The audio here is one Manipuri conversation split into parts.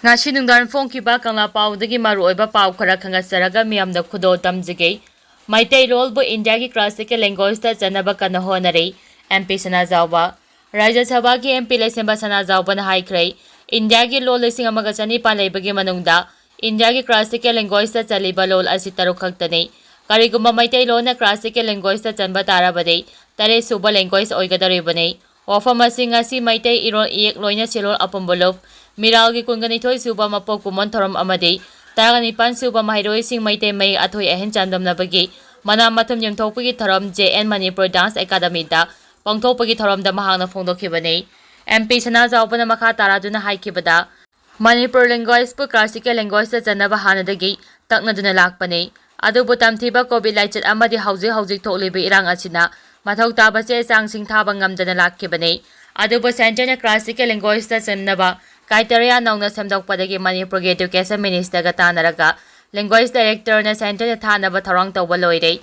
Ngasi nungdan phongkiba kangla paudagi maruoiba pau khara khangasaraga miyamda khudo tamjige Maitai role bu India ki classical language ta chanaba kana honare MP Sana Jawba Rajya Sabha ki MP Lesemba Sana Jawba na haikrai India ki lol lesing amaga chani palaibagi manungda India ki classical language ta chaliba lol asi taru khaktane kariguma Maitai lo na classical language ta chanba tarabade tare suba language oigadaribane wapham asi Maitai iron iek loina chilol apambolof Miral ki kungani thoi suba mapok kumon thorom amade Taragani pan suba mahiroi sing Maitai mai athoi ahen chandam nabagi mana mathum yemthokpagi thorom JN Manipur Dance Academy da pangthokpagi thorom da mahangna phongdokhibane MP Sana Jawbana makha taraduna haikibada Manipur language pu classical language ta chanaba hanadagi taknaduna lakpane adubu tamthiba covid laichat amadi hauji thoklibi irang achina mathok tabase changsing thaba ngamdana lakkibane adubu center na classical language ta channaba Criteria nauna semdokpadagi Manipur Education Minister ga tanaraga Language Director na Center na thanaba tharang tawba loire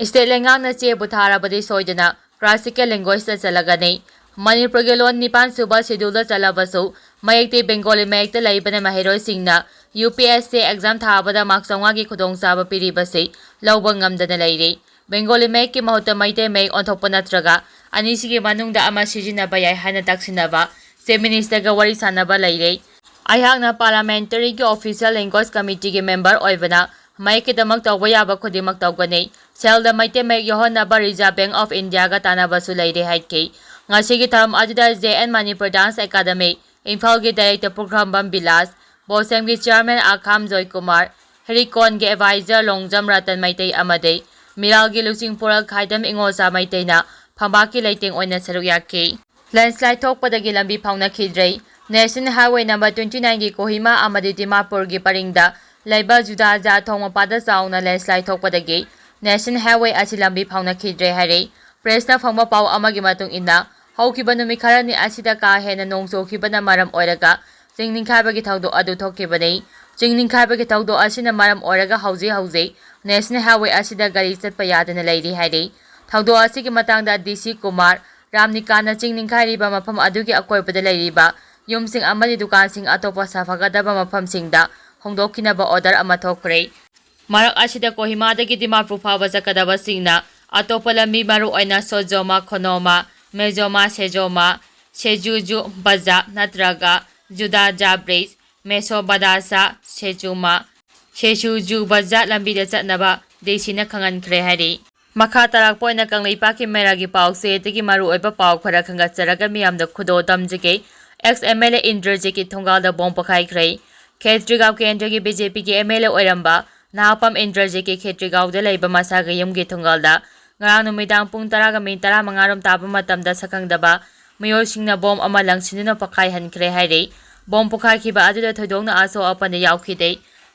State lengang na che butharabadi soidana Classical Language ta chalagani Manipur ge lon nipan suba schedule chalabasu mayekti Bengali mayekta laibana mahiroi singna UPSC exam thabada maksangwa gi khudong saba piribase lawba ngamdana leire Bengali mayek ki mahutta Maitai mayek onthokpa natraga anisigi manungda ama sijinaba yai hana taksinaba Se Minister ga wari sanaba laire Ayhakna Parliamentary ki Official Language Committee ki member oibana Maiki damak tawba yaba khudimak tawgane Selda Maitai mayek yohonaba Reserve Bank of India ga tanaba su laire haike Ngasigi tharam ajuda JN Manipur Dance Academy Imphal ki Director Program Bam Bilas Bosem ki Chairman Akham Joy Kumar Herikon ki Advisor Longjam Ratan Maitai amade Miral ki Luchingpura Khaidam Ingosa Maitai na phambaki leiting oina saruk yake Landslide thokpadagi lambi phawna khidrei National Highway number 29 gi Kohima amadi Dimapur gi paringda laiba juda ja thongma pada chauna landslide thokpadagi National Highway asi lambi phawna khidrei hare Pressna phangma pau amagi matung inna haukiba numi kharani asida ka hena nongchokibana maram oiraga jingninkhaiba gi thawdo adu thokkibane jingninkhaiba gi thawdo asina maram oiraga hauji National Highway asida gari chatpa yadana leiri hare thawdo asigi matangda DC Kumar Ramnikana Chingninkhariba mafam adugi akoibada leiriba yumsing amadi dukansing atopa safagadaba mafamsingda hongdokkinaba order ama thokre Marak asida Kohima dagi Dimapur phaba jakadaba singna atopa lambi maru oina Sojoma Khonoma Mejoma Sejoma Sejuju Baza natraga Juda Jabres Meso Badasa Sejuma Sejuju Baza lambi da chatnaba desina khangankre hari Makha tarak poina kanglaipa ki meragi paukse tegi maru oiba pauk khara khangatsaraga miyamda khudo damjige ex MLA Indraji ki thongalda bom pakhai khrei Khetrigaw kendra ki BJP ki MLA oiramba Nahapam Indraji ki Khetrigaw da leiba masaga yumgi thongalda ngarang numidang pung 10:35 rom taba matamda sakhangdaba miyosingna bom ama langsinuna pakhai hankre haire bom pakhai khiba aduda thodongna aso apane yaukhide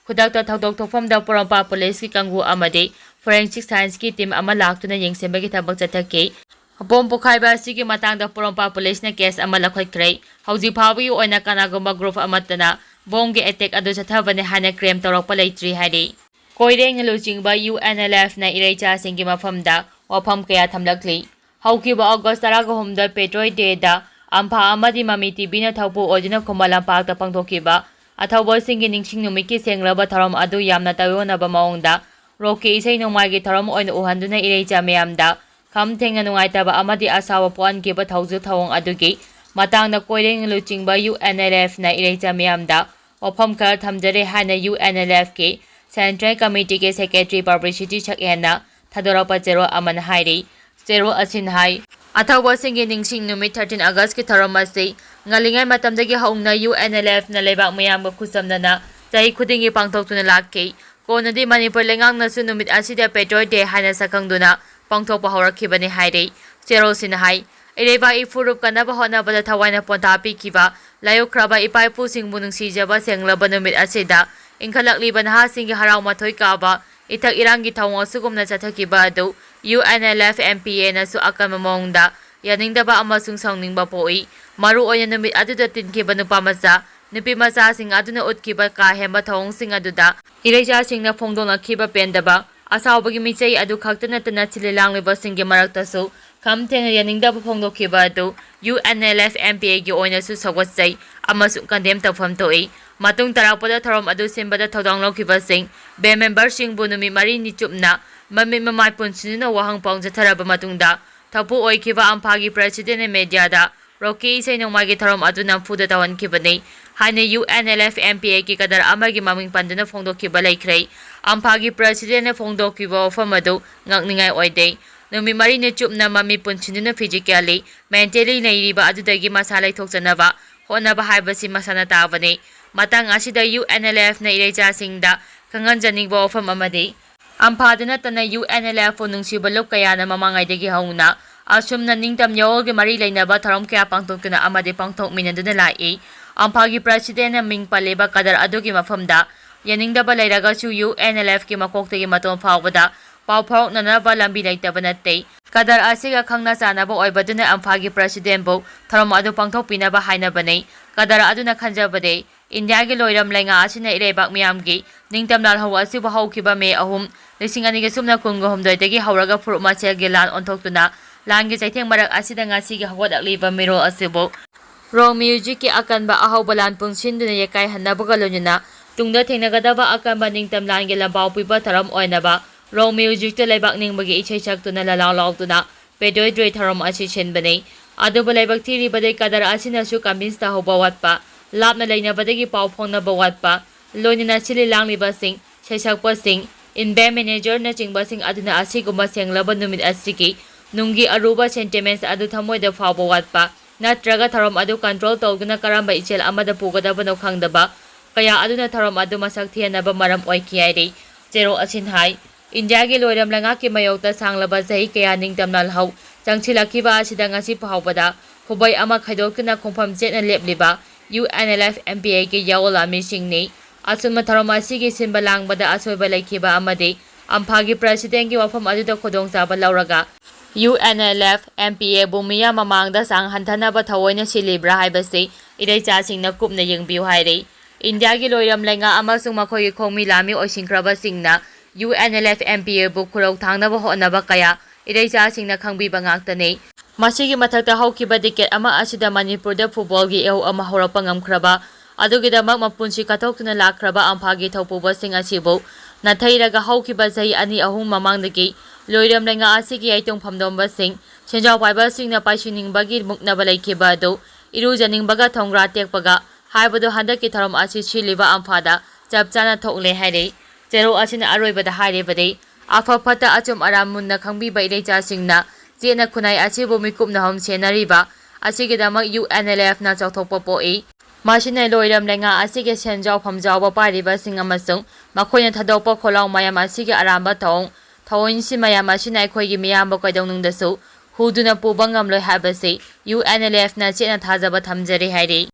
khudakta thodok thokfamda Porompa Police ki kanggu amade Forensic Science ki team ama laktuna yengsembagi thabak chathake bom pokhaiba asigi matangda Porompa Police na case ama lakhaikrei hauji phawi oina kanagoma group amatana bom ge attack adu chathabane hana claim torokpa leitri hari Koireng Luchingba UNLF na Ereicha singgi maphamda wapham kaya thamlakli haukiba August 13 Petrol Day da ampha amadi mami TV na thaupu odina Kumalam Park ta pangthokiba athawbo singgi ningsing numiki senglaba tharom adu yamna tawonaba maungda Rocky isay nungmagi tharom oina uhanduna Ereicha mayamda kham thenga nungaitaba amadi asawa puan giba thauju thawong adugi matangna Koireng Luchingba UNLF na Ereicha mayamda wapham kar thamjare hana UNLF ke Central Committee ke Secretary Publicity Chakhena thadorapa zero aman hairi zero asin hai athawba singgi ningsing numit 13 August ki tharom ase ngalingai matamdagi haungna UNLF na lebak mayamba khusamnana chahi khudingi pangthoktuna lakke Konadi Manipur lengang nasu numit asida Petrol Day hana sakhangduna pangthokpa horakhibani haire zero sin hai Ereba ifurup kanaba honabada thawaina pontapi kiba layokraba ipaipu singbu nungsijaba senglaba numit asida Inkhalakli banha singgi haraw mathoi kaba itak irangi thawng asugumna chathakiba adu UNLF MPA nasu akama mongda yaningdaba amasung saungningba poi maru oina numit aduda tinkiba nupa macha nupi macha sing aduna utkiba ka hemba thawng sing aduda Ereicha singna phongdona khiba pendaba asawbagi michai adu khakta natana chililangliba singgi maraktasu kham thengna yaningdaba phongdokhiba adu UNLF MPA gi oinasu sawatsai amasung condemn tawfam toi matung tarakpada thorom adu simbada thodang lokhiba sing be member sing bu numi mari ni chupna mami mamai punchina wahang pong jatharaba matungda thapu oikhiba amphagi president media da Rocky say nong magi thorom adu namfuda tawan khibani haine UNLF MPA ki kadar amagi maming pandana phongdokhiba laikhrei amphagi president phongdokhiba ofamadu ngakningai oide numi mari ne chupna mami punchina physically mentally nairiba adudagi masalai thokjanaba honaba haibasi masana tawani matang asida UNLF na Ereicha singda kanganjaningba ofam amadi amphadana tana UNLF nungsiba lok kaya na mamangaidagi hauna asumna ningtam yogi mari lainaba tharom kaya pangtokna amadi pangtok minaduna lai amphagi president na ming paleba kadar adugi maphamda yaningdaba lairaga chu UNLF ki makoktagi maton phawbada pawphok nanaba lambi laitaba natte kadar asiga khangna chanaba oibaduna amphagi president bo tharom adu pangthok pinaba hainabane kadar aduna khanjabade India gi loiram lenga asina irebak miyamgi ningtam lal hawa asiba hawkiba me ahum lising ani ge sumna kungo homdoi degi hawraga furuma chegi lan onthoktuna langi chaitheng marak asida ngasi gi hawadak liba miro asibo rock music ki akanba ahawbalan pungsinduna yekai hannabaga lonuna tungda thengnagadaba akanba ningtam langi lambau piba tharam oinaba rock music te laibak ningbagi ichai chaktuna lalaw lawtuna pedoi droi tharam asi chenbane aduba laibak thiri badai kadar asina su convince ta hoba watpa lapna lainabadagi pau phongnaba watpa loinina sili langliba sing chaisakpa sing inbe manager na chingba sing aduna asiguma senglaba numit asigi nungi aruba sentiments adu thamoida phawba watpa natraga tharom adu control tawguna karamba ichel amada pugadaba no khangdaba kaya aduna tharom adu masak thianaba maram oikiairi zero asin hai India gi loiram langa ki mayokta sanglaba sahi kaya ningtamnal hau changchilakiba asida ngasi phawbada hubai ama khaidokna khompham chetna lepliba UNLF MPA ki yawala misingni asuma tharomasi ki simbalang bada asoiba laikhiba amade amphagi president ki wafam aduda khodong saba lauraga UNLF MPA bumiya mamangda sang hanthanaba thawoina silibra haibase Ereicha singna kupna yengbiu haire India gi loiram lenga amasung makhoi ki khongmi lami oisingkraba singna UNLF MPA bu khurau thangnaba honaba kaya Ereicha singna khangbiba ngaktane masigi mathakta hawkiba diket ama asida Manipurda football gi ehu ama horapa ngamkhraba adugidamak mapunsi kathokna lakraba amphagi thaupuba sing asibo nathairaga hawkiba sahi ani ahum mamangdagi loiram lenga asigi aitong phamdomba sing chenjaw paiba singna paisiningbagi muknaba laikhiba do irujaningbaga thongra tekpaga haibado handaki tharom asi chiliba amphada chapchana thokle haire zero asina aroibada haire bade afa phata achum aramunna khangbiba Ereicha singna Jena kunai asibu mikupna hom senariba asigidamak UNLF na chawthokpa poi masina loiram lenga asige senjaw phamjaw pariba singamasung makhoina thadokpa kholaw mayam asige aramba thawin si mayam asina aikhoigi miyamba kaidongnungdasu huduna puba ngamloi habase UNLF na chena thajaba thamjari haire